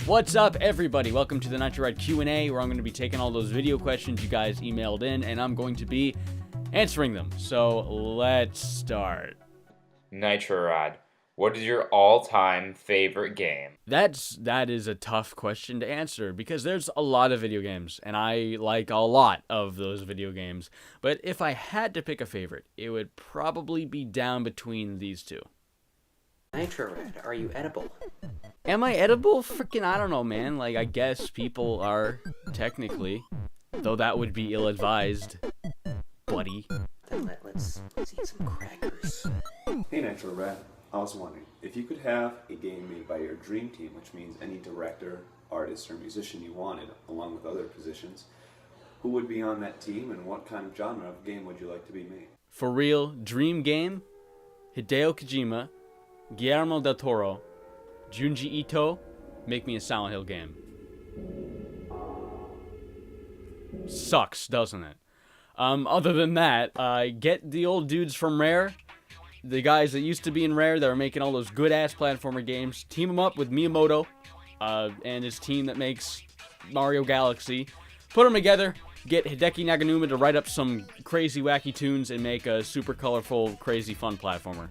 What's up, everybody? Welcome to the Nitro Rad Q&A, where I'm going to be taking all those video questions you guys emailed in, and I'm going to be answering them. So let's start. Nitro Rad, what is your all-time favorite game? That is a tough question to answer because there's a lot of video games, and I like a lot of those video games. But if I had to pick a favorite, it would probably be down between these two. Nitro Rad, are you edible? Am I edible? Freaking, I don't know, man. Like, I guess people are, technically. Though that would be ill-advised, buddy. Then let's eat some crackers. Hey Nitro Rad, I was wondering, if you could have a game made by your dream team, which means any director, artist, or musician you wanted, along with other positions, who would be on that team and what kind of genre of game would you like to be made? For real, dream game, Hideo Kojima, Guillermo del Toro, Junji Ito, make me a Silent Hill game. Sucks, doesn't it? Other than that, get the old dudes from Rare, the guys that used to be in Rare that are making all those good-ass platformer games, team them up with Miyamoto and his team that makes Mario Galaxy, put them together, get Hideki Naganuma to write up some crazy, wacky tunes, and make a super colorful, crazy, fun platformer.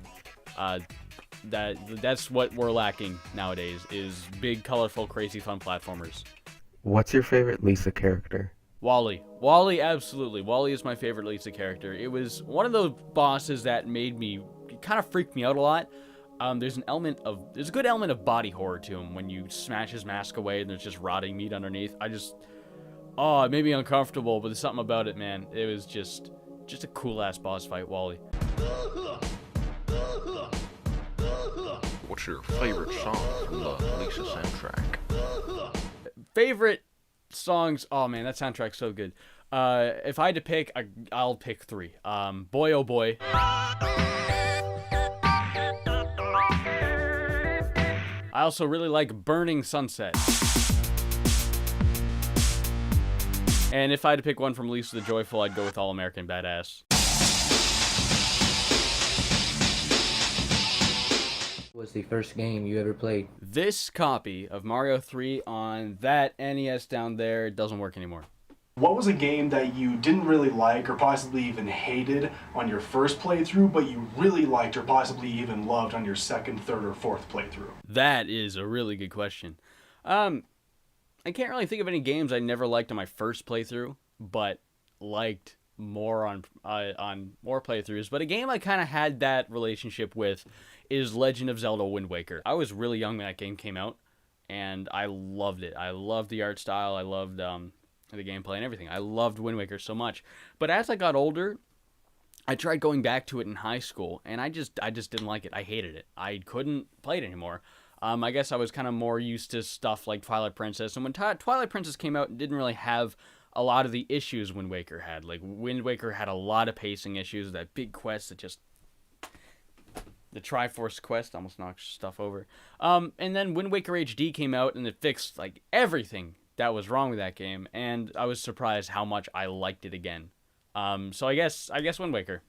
That's what we're lacking nowadays, is big, colorful, crazy, fun platformers. What's your favorite Lisa character? Wally. Wally, absolutely. Wally is my favorite Lisa character. It was one of those bosses that made me, kind of freaked me out a lot. There's a good element of body horror to him when you smash his mask away and there's just rotting meat underneath. It made me uncomfortable, but there's something about it, man. It was just a cool-ass boss fight, Wally. What's your favorite song from the Lisa soundtrack? Favorite songs? Oh man, that soundtrack's so good. If I had to pick, I'll pick three. Boy Oh Boy. I also really like Burning Sunset. And if I had to pick one from Lisa the Joyful, I'd go with All American Badass. Was the first game you ever played? This copy of Mario 3 on that NES down there doesn't work anymore. What was a game that you didn't really like or possibly even hated on your first playthrough, but you really liked or possibly even loved on your second, third, or fourth playthrough? That is a really good question. I can't really think of any games I never liked on my first playthrough, but liked more on more playthroughs. But a game I kind of had that relationship with is Legend of Zelda Wind Waker. I was really young when that game came out, and I loved it. I loved the art style. I loved the gameplay and everything. I loved Wind Waker so much. But as I got older, I tried going back to it in high school, and I just didn't like it. I hated it. I couldn't play it anymore. I guess I was kind of more used to stuff like Twilight Princess, and when Twilight Princess came out, it didn't really have a lot of the issues Wind Waker had. Like, Wind Waker had a lot of pacing issues, that big quest that just... The Triforce quest almost knocks stuff over. And then Wind Waker HD came out, and it fixed, like, everything that was wrong with that game, and I was surprised how much I liked it again. So I guess Wind Waker.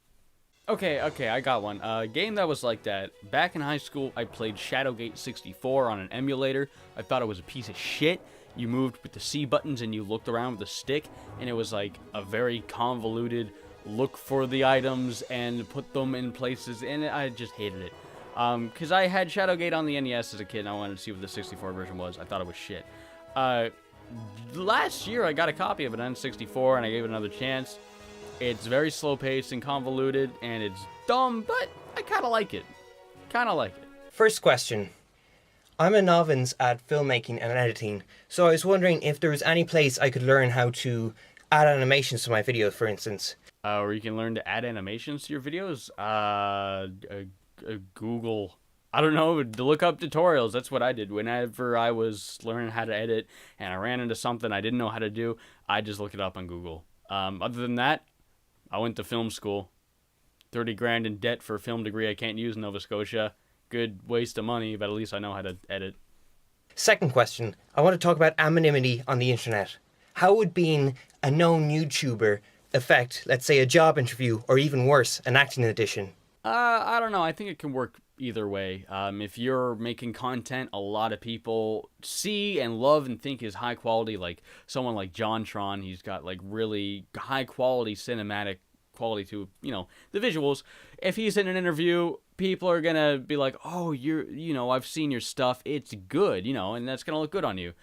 Okay, I got one. A game that was like that. Back in high school, I played Shadowgate 64 on an emulator. I thought it was a piece of shit. You moved with the C buttons and you looked around with the stick, and it was like a very convoluted look for the items and put them in places, and I just hated it. Because I had Shadowgate on the NES as a kid, and I wanted to see what the 64 version was. I thought it was shit. Last year, I got a copy of it on 64, and I gave it another chance. It's very slow-paced and convoluted, and it's dumb, but I kind of like it. First question. I'm a novice at filmmaking and editing, so I was wondering if there was any place I could learn how to add animations to my videos, for instance. Or you can learn to add animations to your videos? Google. I don't know, look up tutorials. That's what I did. Whenever I was learning how to edit and I ran into something I didn't know how to do, I just look it up on Google. Other than that, I went to film school. 30 grand in debt for a film degree I can't use in Nova Scotia. Good waste of money, but at least I know how to edit. Second question. I want to talk about anonymity on the internet. How would being a known YouTuber affect, let's say, a job interview, or even worse, an acting audition? I don't know. I think it can work either way. If you're making content a lot of people see and love and think is high quality, like someone like JonTron, he's got like really high quality cinematic quality to, the visuals. If he's in an interview, people are gonna be like, oh, I've seen your stuff, it's good, and that's gonna look good on you.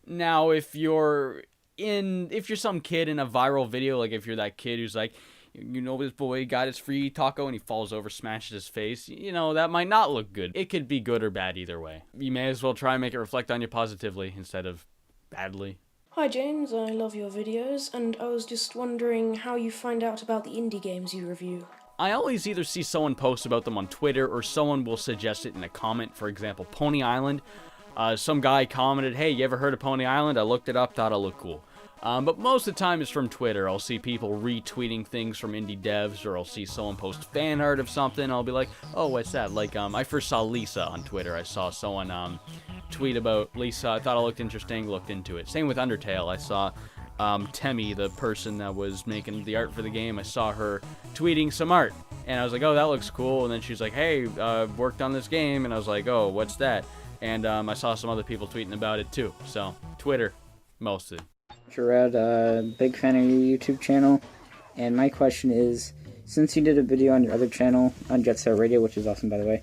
Now, if you're some kid in a viral video, like if you're that kid who's like, this boy got his free taco and he falls over, smashes his face, that might not look good. It could be good or bad either way. You may as well try and make it reflect on you positively instead of badly. Hi James, I love your videos, and I was just wondering how you find out about the indie games you review. I always either see someone post about them on Twitter or someone will suggest it in a comment. For example, Pony Island. Some guy commented, hey, you ever heard of Pony Island? I looked it up, thought it looked cool. But most of the time it's from Twitter. I'll see people retweeting things from indie devs, or I'll see someone post fan art of something. I'll be like, oh, what's that? Like, I first saw Lisa on Twitter. I saw someone tweet about Lisa. I thought it looked interesting, looked into it. Same with Undertale. I saw Temmie, the person that was making the art for the game. I saw her tweeting some art, and I was like, oh, that looks cool. And then she's like, hey, worked on this game. And I was like, oh, what's that? And I saw some other people tweeting about it too. So, Twitter, mostly. Nitro Rad, big fan of your YouTube channel, and my question is, since you did a video on your other channel, on Jet Set Radio, which is awesome by the way,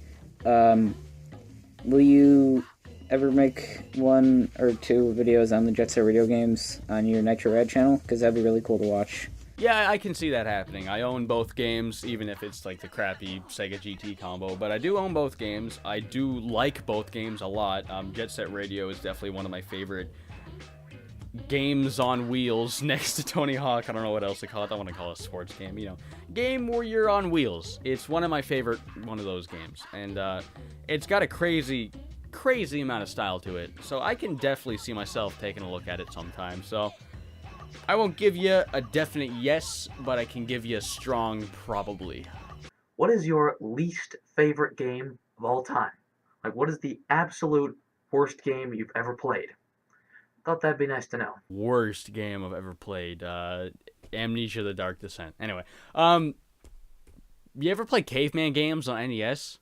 will you ever make 1 or 2 videos on the Jet Set Radio games on your Nitro Rad channel? Because that'd be really cool to watch. Yeah, I can see that happening. I own both games, even if it's like the crappy Sega GT combo, but I do own both games. I do like both games a lot. Jet Set Radio is definitely one of my favorite games on wheels next to Tony Hawk. I don't know what else to call it. I want to call it a sports game, game where you're on wheels. It's one of my favorite one of those games, and it's got a crazy amount of style to it, so I can definitely see myself taking a look at it sometime. So I won't give you a definite yes, but I can give you a strong probably. What is your least favorite game of all time? Like, what is the absolute worst game you've ever played? Thought that'd be nice to know. Worst game I've ever played, Amnesia: The Dark Descent. Anyway, you ever play caveman games on NES?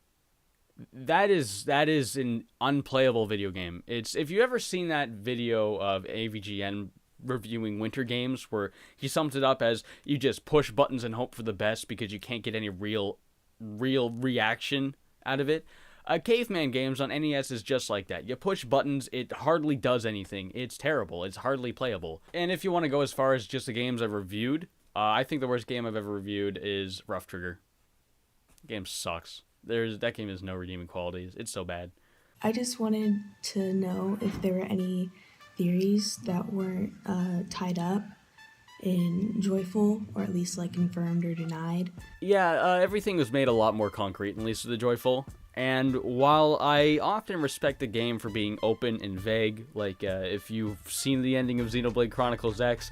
That is an unplayable video game. If you ever seen that video of AVGN reviewing winter games where he sums it up as you just push buttons and hope for the best because you can't get any real reaction out of it. Caveman games on NES is just like that. You push buttons, it hardly does anything. It's terrible. It's hardly playable. And if you want to go as far as just the games I've reviewed, I think the worst game I've ever reviewed is Rough Trigger. The game sucks. That game has no redeeming qualities. It's so bad. I just wanted to know if there were any theories that weren't tied up in Joyful, or at least like confirmed or denied. Yeah, everything was made a lot more concrete in Lisa the Joyful. And while I often respect the game for being open and vague, like if you've seen the ending of Xenoblade Chronicles X,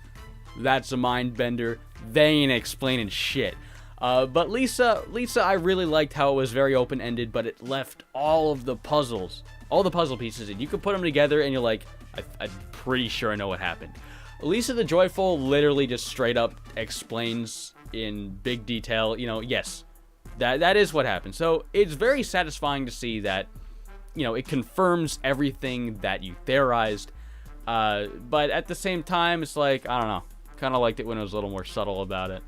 that's a mind bender. They ain't explaining shit. But Lisa, I really liked how it was very open-ended, but it left all the puzzle pieces in. You could put them together and you're like, I'm pretty sure I know what happened. Lisa the Joyful literally just straight up explains in big detail, yes, that is what happened. So it's very satisfying to see that, it confirms everything that you theorized. But at the same time, it's like, I don't know, kind of liked it when it was a little more subtle about it.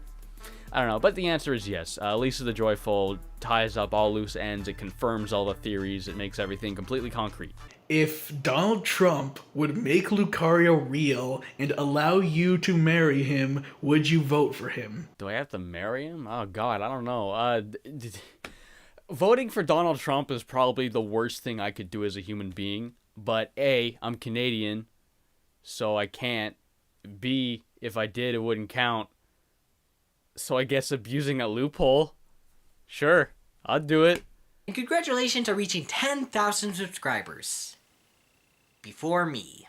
I don't know, but the answer is yes. Lisa the Joyful ties up all loose ends. It confirms all the theories. It makes everything completely concrete. If Donald Trump would make Lucario real and allow you to marry him, would you vote for him? Do I have to marry him? Oh, God, I don't know. Voting for Donald Trump is probably the worst thing I could do as a human being. But A, I'm Canadian, so I can't. B, if I did, it wouldn't count. So I guess abusing a loophole? Sure, I'd do it. And congratulations on reaching 10,000 subscribers. Before me.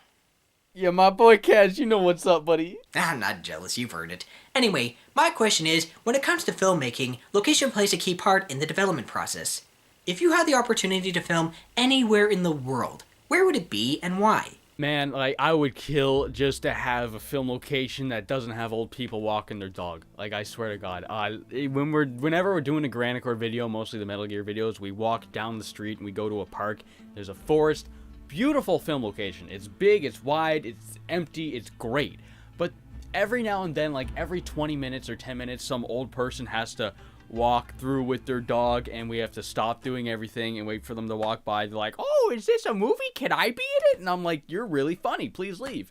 Yeah, my boy Kaz, you know what's up, buddy. I'm not jealous, you've heard it. Anyway, my question is, when it comes to filmmaking, location plays a key part in the development process. If you had the opportunity to film anywhere in the world, where would it be and why? Man, like, I would kill just to have a film location that doesn't have old people walking their dog. Like, I swear to God. Whenever we're doing a Granicore video, mostly the Metal Gear videos, we walk down the street and we go to a park. There's a forest. Beautiful film location. It's big, it's wide, it's empty, it's great. But every now and then, like every 20 minutes or 10 minutes, some old person has to walk through with their dog, and we have to stop doing everything and wait for them to walk by. They're like, oh, is this a movie? Can I be in it? And I'm like, you're really funny. Please leave.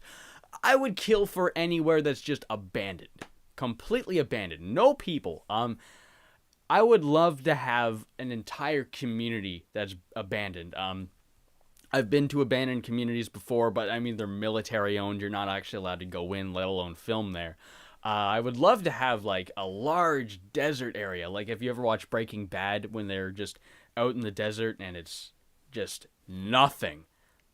I would kill for anywhere that's just abandoned. Completely abandoned. No people. I would love to have an entire community that's abandoned. I've been to abandoned communities before, but I mean, they're military owned. You're not actually allowed to go in, let alone film there. I would love to have like a large desert area. Like if you ever watch Breaking Bad when they're just out in the desert and it's just nothing.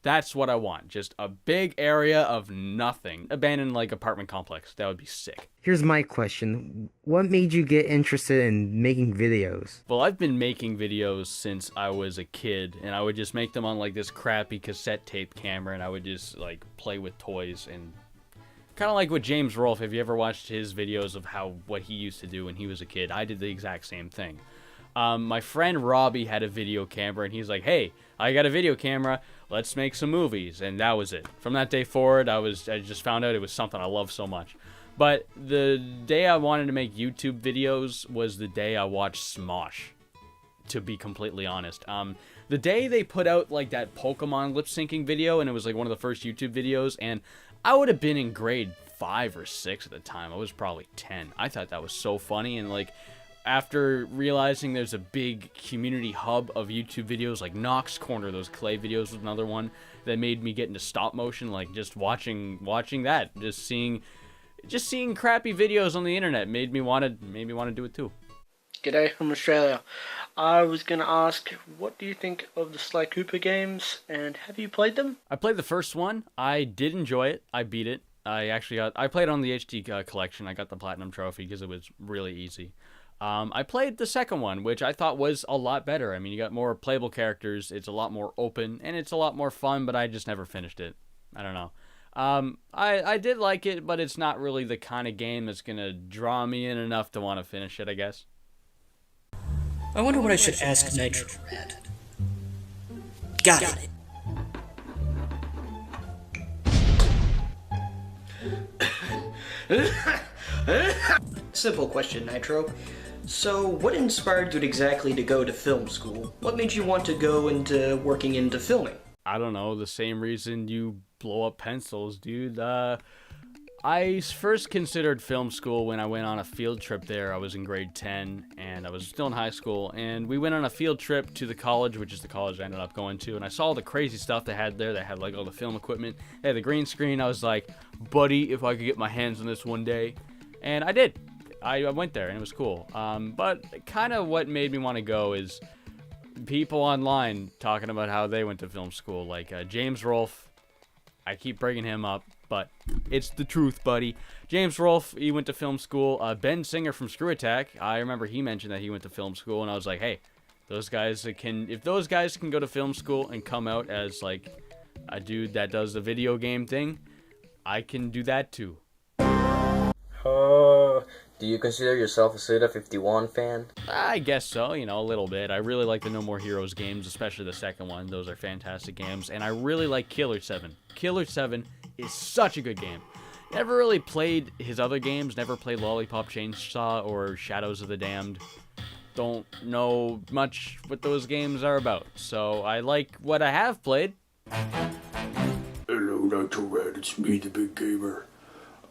That's what I want. Just a big area of nothing. Abandoned like apartment complex. That would be sick. Here's my question. What made you get interested in making videos? Well, I've been making videos since I was a kid, and I would just make them on like this crappy cassette tape camera, and I would just like play with toys, and kind of like with James Rolfe. If you ever watched his videos of what he used to do when he was a kid, I did the exact same thing. My friend Robbie had a video camera, and he's like, hey, I got a video camera, let's make some movies. And that was it. From that day forward, I just found out it was something I love so much. But the day I wanted to make YouTube videos was the day I watched Smosh, to be completely honest. The day they put out like that Pokemon lip syncing video, and it was like one of the first YouTube videos, and I would have been in grade 5 or 6 at the time. I was probably 10. I thought that was so funny, and like after realizing there's a big community hub of YouTube videos, like Nox Corner, those clay videos was another one that made me get into stop motion. Like just watching that, just seeing crappy videos on the internet made me want to do it too. G'day from Australia. I was going to ask, what do you think of the Sly Cooper games, and have you played them? I played the first one. I did enjoy it. I beat it. I played on the HD collection. I got the Platinum Trophy because it was really easy. I played the second one, which I thought was a lot better. I mean, you got more playable characters, it's a lot more open, and it's a lot more fun, but I just never finished it. I don't know. I did like it, but it's not really the kind of game that's going to draw me in enough to want to finish it, I guess. I wonder what I should ask Nitro Rad. Got it. Simple question, Nitro. So, what inspired you exactly to go to film school? What made you want to go into working into filming? I don't know, the same reason you blow up pencils, dude. I first considered film school when I went on a field trip there. I was in grade 10, and I was still in high school, and we went on a field trip to the college, which is the college I ended up going to, and I saw all the crazy stuff they had there. They had, like, all the film equipment. They had the green screen. I was like, buddy, if I could get my hands on this one day. And I did. I went there, and it was cool. But kind of what made me want to go is people online talking about how they went to film school. Like James Rolfe, I keep bringing him up, but it's the truth, buddy. James Rolfe, he went to film school. Ben Singer from Screw Attack, I remember he mentioned that he went to film school, and I was like, hey, if those guys can go to film school and come out as like a dude that does the video game thing, I can do that too. Do you consider yourself a Suda 51 fan? I guess so, a little bit. I really like the No More Heroes games, especially the second one. Those are fantastic games. And I really like Killer 7. Killer 7 is such a good game. Never really played his other games. Never played Lollipop Chainsaw or Shadows of the Damned. Don't know much what those games are about. So I like what I have played. Hello, Nitro Rad. It's me, the Big Gamer.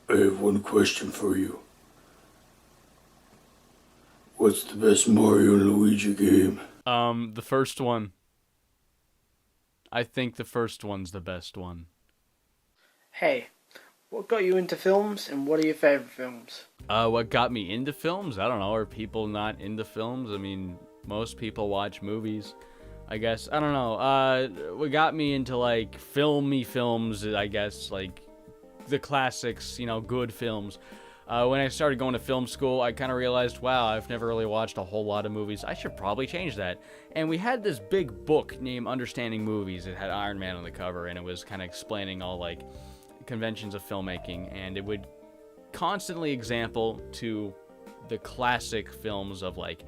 I have one question for you. What's the best Mario and Luigi game? The first one. I think the first one's the best one. Hey, what got you into films, and what are your favorite films? What got me into films? I don't know. Are people not into films? I mean, most people watch movies, I guess. I don't know. What got me into, like, filmy films, I guess, like, the classics, good films. When I started going to film school, I kind of realized, wow, I've never really watched a whole lot of movies. I should probably change that. And we had this big book named Understanding Movies. It had Iron Man on the cover, and it was kind of explaining all, like, conventions of filmmaking. And it would constantly example to the classic films of, like,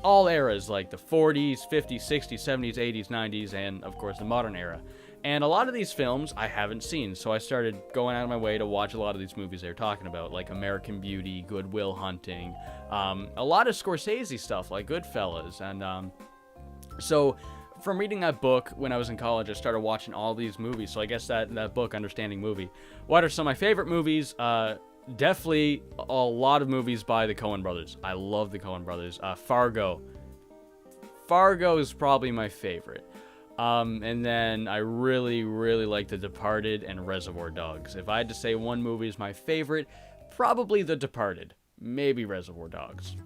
all eras, like the 40s, 50s, 60s, 70s, 80s, 90s, and, of course, the modern era. And a lot of these films I haven't seen, so I started going out of my way to watch a lot of these movies they were talking about, like American Beauty, Good Will Hunting, a lot of Scorsese stuff, like Goodfellas. And so from reading that book when I was in college, I started watching all these movies. So I guess that book, Understanding Movie. What are some of my favorite movies? Definitely a lot of movies by the Coen brothers. I love the Coen brothers. Fargo. Fargo is probably my favorite. And then I really, really like The Departed and Reservoir Dogs. If I had to say one movie is my favorite, probably The Departed. Maybe Reservoir Dogs.